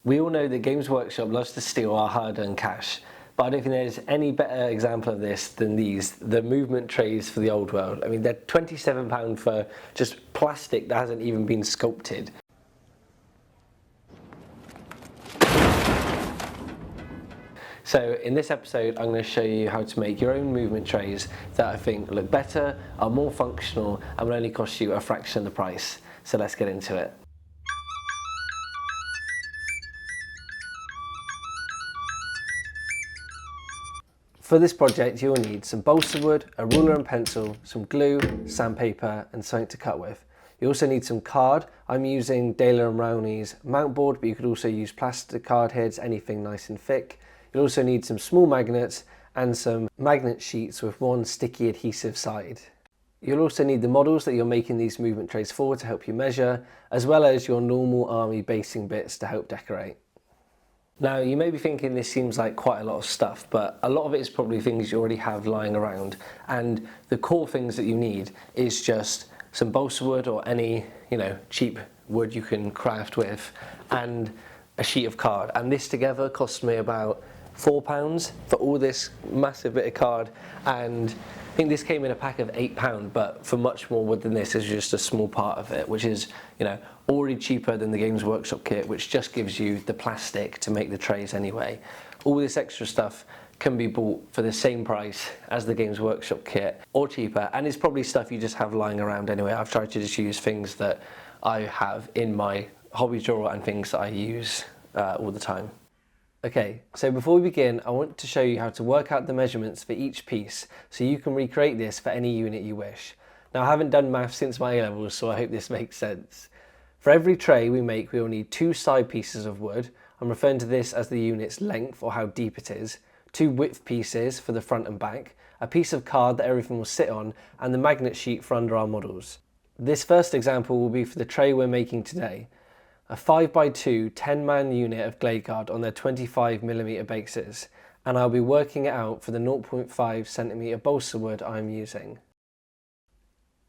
We all know that Games Workshop loves to steal our hard-earned cash, but I don't think there's any better example of this than these, the movement trays for the old world. I mean, they're £27 for just plastic that hasn't even been sculpted. So in this episode, I'm going to show you how to make your own movement trays that I think look better, are more functional, and will only cost you a fraction of the price. So let's get into it. For this project, you'll need some balsa wood, a ruler and pencil, some glue, sandpaper, and something to cut with. You also need some card. I'm using Daler & Rowney's mount board, but you could also use plastic card heads, anything nice and thick. You'll also need some small magnets and some magnet sheets with one sticky adhesive side. You'll also need the models that you're making these movement trays for to help you measure, as well as your normal army basing bits to help decorate. Now, you may be thinking this seems like quite a lot of stuff, but a lot of it is probably things you already have lying around. And the core things that you need is just some balsa wood or any, cheap wood you can craft with, and a sheet of card. And this together cost me about £4 for all this massive bit of card. And I think this came in a pack of £8, but for much more wood than this is just a small part of it, which is, already cheaper than the Games Workshop kit, which just gives you the plastic to make the trays anyway. All this extra stuff can be bought for the same price as the Games Workshop kit, or cheaper, and it's probably stuff you just have lying around anyway. I've tried to just use things that I have in my hobby drawer and things that I use all the time. Okay, so before we begin, I want to show you how to work out the measurements for each piece so you can recreate this for any unit you wish. Now, I haven't done math since my A-levels, so I hope this makes sense. For every tray we make, we will need 2 side pieces of wood. I'm referring to this as the unit's length or how deep it is, 2 width pieces for the front and back, a piece of card that everything will sit on, and the magnet sheet for under our models. This first example will be for the tray we're making today. A 5x2 10-man unit of glade guard on their 25mm bases, and I'll be working it out for the 0.5cm balsa wood I'm using.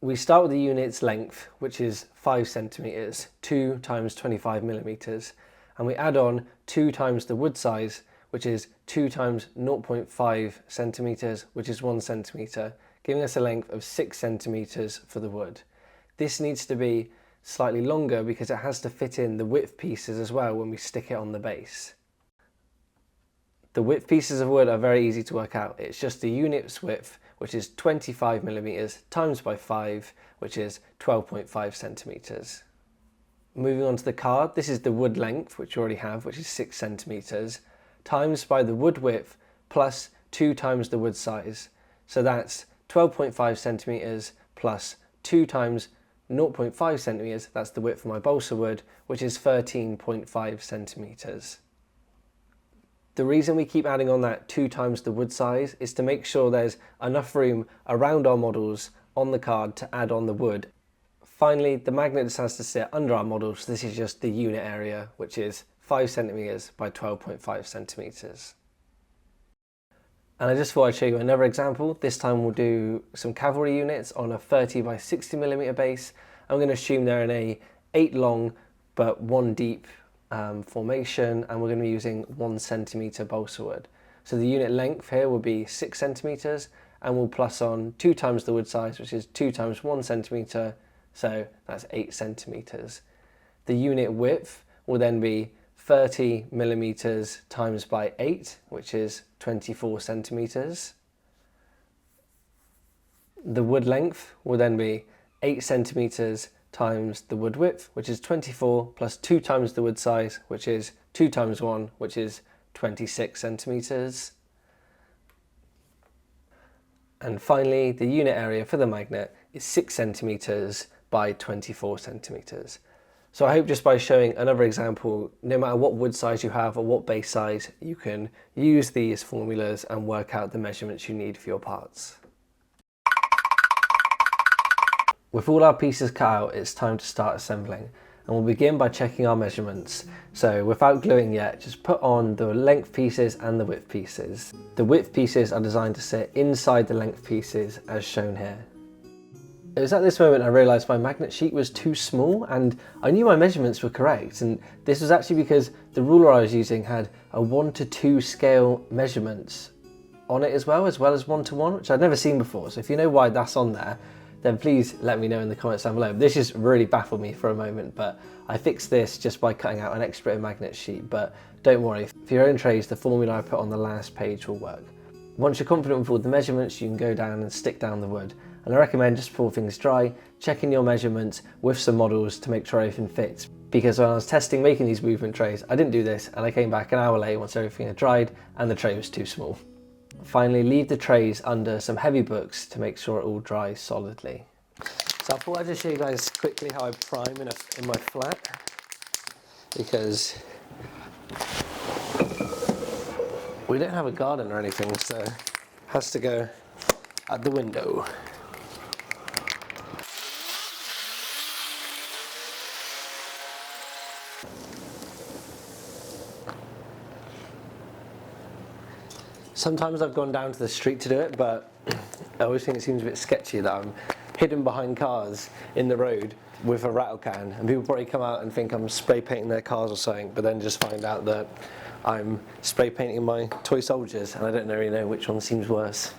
We start with the unit's length, which is 5 centimeters, 2 times 25mm, and we add on 2 times the wood size, which is 2 times 0.5 centimeters, which is 1 centimeter, giving us a length of 6 centimeters for the wood. This needs to be slightly longer because it has to fit in the width pieces as well when we stick it on the base. The width pieces of wood are very easy to work out. It's just the unit's width, which is 25mm times by 5, which is 12.5 centimeters. Moving on to the card, this is the wood length, which you already have, which is 6 centimeters, times by the wood width plus 2 times the wood size. So that's 12.5 centimeters plus 2 times 0.5 centimeters, that's the width for my balsa wood, which is 13.5 centimeters. The reason we keep adding on that 2 times the wood size is to make sure there's enough room around our models on the card to add on the wood. Finally, the magnet just has to sit under our models. This is just the unit area, which is 5 centimeters by 12.5 centimeters. And I just thought I'd show you another example. This time we'll do some cavalry units on a 30 by 60mm base. I'm going to assume they're in a 8 long but 1 deep formation, and we're going to be using 1 centimeter balsa wood. So the unit length here will be 6 centimeters, and we'll plus on 2 times the wood size, which is 2 times 1 centimeter, so that's 8 centimeters. The unit width will then be 30 millimeters times by 8, which is 24 centimeters. The wood length will then be 8 centimeters times the wood width, which is 24, plus 2 times the wood size, which is 2 times 1, which is 26 centimeters. And finally, the unit area for the magnet is 6 centimeters by 24 centimeters. So I hope just by showing another example, no matter what wood size you have or what base size, you can use these formulas and work out the measurements you need for your parts. With all our pieces cut out, it's time to start assembling, and we'll begin by checking our measurements. So without gluing yet, just put on the length pieces and the width pieces. The width pieces are designed to sit inside the length pieces as shown here. It was at this moment I realised my magnet sheet was too small, and I knew my measurements were correct, and this was actually because the ruler I was using had a 1:2 scale measurements on it as well as 1:1, which I'd never seen before. So if you know why that's on there, then please let me know in the comments down below. This just really baffled me for a moment, but I fixed this just by cutting out an extra bit of magnet sheet. But don't worry, for your own trays, the formula I put on the last page will work. Once you're confident with all the measurements, you can go down and stick down the wood. And I recommend, just before things dry, checking your measurements with some models to make sure everything fits. Because when I was testing making these movement trays, I didn't do this, and I came back an hour later once everything had dried and the tray was too small. Finally, leave the trays under some heavy books to make sure it all dries solidly. So I thought I'd just show you guys quickly how I prime in my flat, because we don't have a garden or anything, so it has to go out the window. Sometimes I've gone down to the street to do it, but I always think it seems a bit sketchy that I'm hidden behind cars in the road with a rattle can, and people probably come out and think I'm spray painting their cars or something, but then just find out that I'm spray painting my toy soldiers, and I don't really know which one seems worse.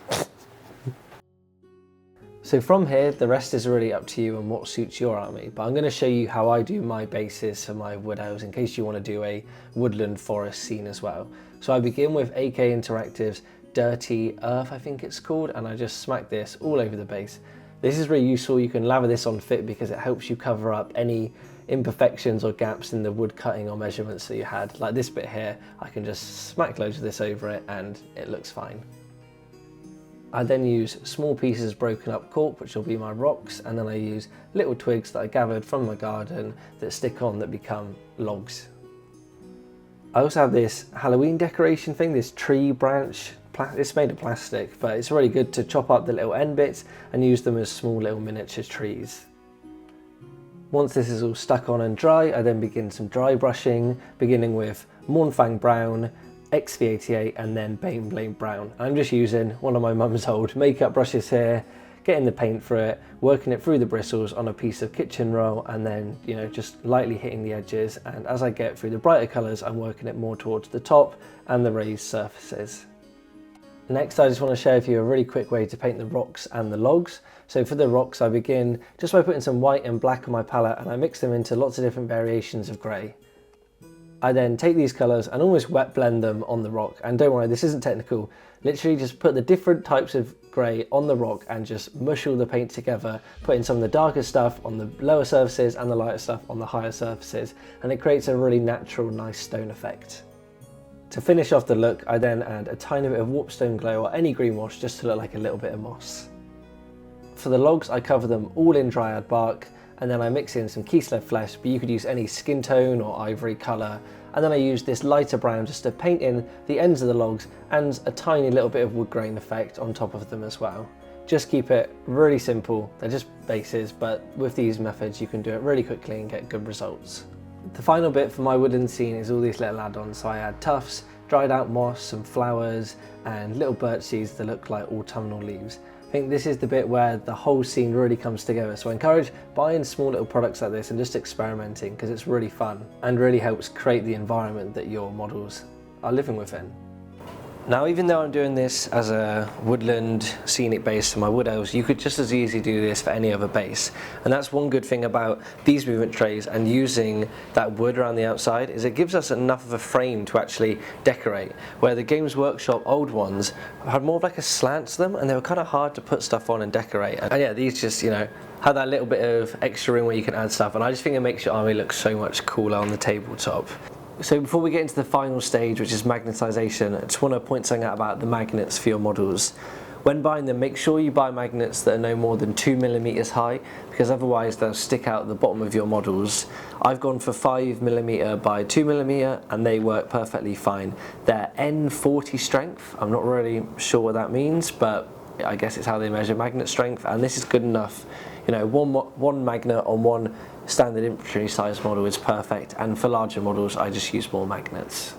So from here, the rest is really up to you and what suits your army, but I'm going to show you how I do my bases for my wood elves in case you want to do a woodland forest scene as well. So I begin with AK Interactive's Dirty Earth, I think it's called, and I just smack this all over the base. This is really useful. You can lather this on fit because it helps you cover up any imperfections or gaps in the wood cutting or measurements that you had. Like this bit here, I can just smack loads of this over it and it looks fine. I then use small pieces of broken up cork, which will be my rocks, and then I use little twigs that I gathered from my garden that stick on that become logs. I also have this Halloween decoration thing, this tree branch. It's made of plastic, but it's really good to chop up the little end bits and use them as small little miniature trees. Once this is all stuck on and dry, I then begin some dry brushing, beginning with Mornfang Brown, XV88 and then Baneblade Brown. I'm just using one of my mum's old makeup brushes here, getting the paint for it, working it through the bristles on a piece of kitchen roll, and then, you know, just lightly hitting the edges. And as I get through the brighter colours, I'm working it more towards the top and the raised surfaces. Next, I just want to share with you a really quick way to paint the rocks and the logs. So for the rocks, I begin just by putting some white and black on my palette, and I mix them into lots of different variations of grey. I then take these colours and almost wet blend them on the rock. And don't worry, this isn't technical. Literally just put the different types of grey on the rock and just mush all the paint together, putting some of the darker stuff on the lower surfaces and the lighter stuff on the higher surfaces. And it creates a really natural, nice stone effect. To finish off the look, I then add a tiny bit of Warpstone Glow or any green wash just to look like a little bit of moss. For the logs, I cover them all in Dryad bark, and then I mix in some Kislev flesh, but you could use any skin tone or ivory colour. And then I use this lighter brown just to paint in the ends of the logs and a tiny little bit of wood grain effect on top of them as well. Just keep it really simple. They're just bases, but with these methods you can do it really quickly and get good results. The final bit for my woodland scene is all these little add-ons. So I add tufts, dried out moss, some flowers, and little birch seeds that look like autumnal leaves. I think this is the bit where the whole scene really comes together. So I encourage buying small little products like this and just experimenting, because it's really fun and really helps create the environment that your models are living within. Now, even though I'm doing this as a woodland scenic base for my wood elves, you could just as easily do this for any other base. And that's one good thing about these movement trays and using that wood around the outside, is it gives us enough of a frame to actually decorate, where the Games Workshop old ones had more of like a slant to them and they were kind of hard to put stuff on and decorate. And yeah, these just, you know, have that little bit of extra room where you can add stuff, and I just think it makes your army look so much cooler on the tabletop. So before we get into the final stage, which is magnetization, I just want to point something out about the magnets for your models. When buying them, make sure you buy magnets that are no more than 2mm high, because otherwise they'll stick out at the bottom of your models. I've gone for 5mm by 2mm and they work perfectly fine. They're N40 strength. I'm not really sure what that means, but I guess it's how they measure magnet strength, and this is good enough. You know, one magnet on one standard infantry size model is perfect, and for larger models I just use more magnets.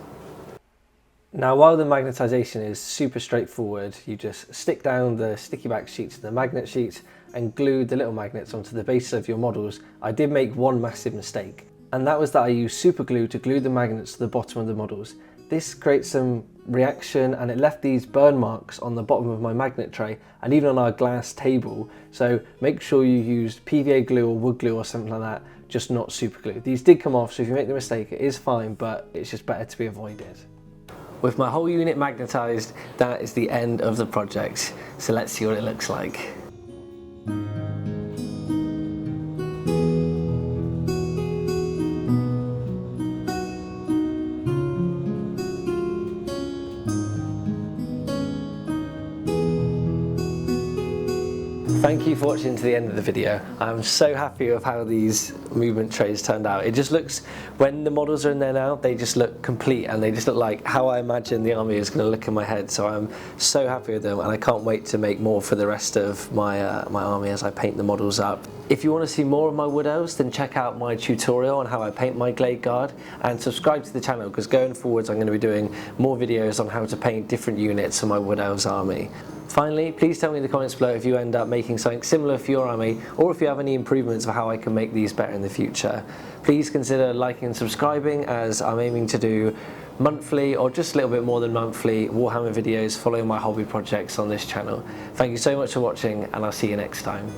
Now, while the magnetization is super straightforward, you just stick down the sticky back sheet to the magnet sheet and glue the little magnets onto the bases of your models, I did make one massive mistake. And that was that I used super glue to glue the magnets to the bottom of the models. This creates some reaction and it left these burn marks on the bottom of my magnet tray and even on our glass table. So make sure you use PVA glue or wood glue or something like that, just not super glue. These did come off, so if you make the mistake, it is fine, but it's just better to be avoided. With my whole unit magnetized, that is the end of the project. So let's see what it looks like. Thank you for watching to the end of the video. I'm so happy with how these movement trays turned out. It just looks, when the models are in there now, they just look complete and they just look like how I imagine the army is going to look in my head. So I'm so happy with them and I can't wait to make more for the rest of my, my army as I paint the models up. If you want to see more of my wood elves, then check out my tutorial on how I paint my Glade Guard and subscribe to the channel, because going forwards I'm going to be doing more videos on how to paint different units of my wood elves army. Finally, please tell me in the comments below if you end up making something similar for your army, or if you have any improvements for how I can make these better in the future. Please consider liking and subscribing, as I'm aiming to do monthly or just a little bit more than monthly Warhammer videos following my hobby projects on this channel. Thank you so much for watching and I'll see you next time.